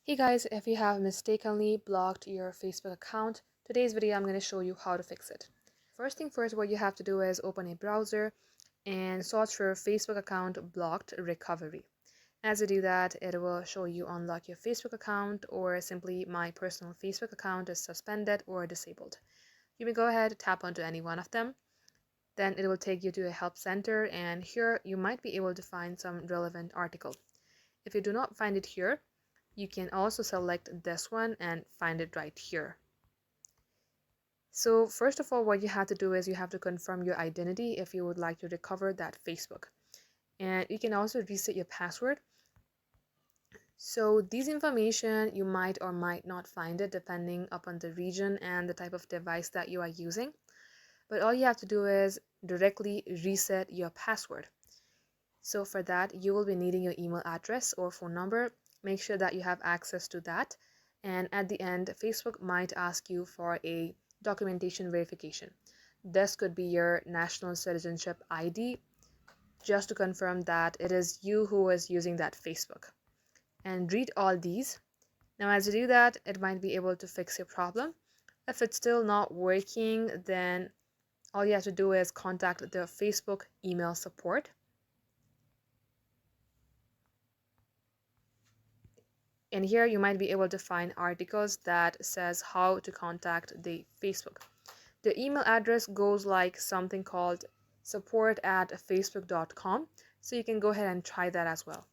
Hey guys, if you have mistakenly blocked your Facebook account, today's video I'm going to show you how to fix it. First thing first, what you have to do is open a browser and search for Facebook account blocked recovery. As you do that, it will show you unlock your Facebook account or simply my personal Facebook account is suspended or disabled. You may go ahead, tap onto any one of them. Then it will take you to a help center, and here you might be able to find some relevant article. If you do not find it here, you can also select this one and find it right here. So first of all, what you have to do is you have to confirm your identity if you would like to recover that Facebook. And you can also reset your password. So these information, you might or might not find it depending upon the region and the type of device that you are using. But all you have to do is directly reset your password. So for that, you will be needing your email address or phone number. Make sure that you have access to that. And at the end, Facebook might ask you for a documentation verification. This could be your national citizenship ID, just to confirm that it is you who is using that Facebook. And read all these. Now, as you do that, it might be able to fix your problem. If it's still not working, then all you have to do is contact the Facebook email support. And here you might be able to find articles that says how to contact the Facebook. The email address goes like something called support@facebook.com. So you can go ahead and try that as well.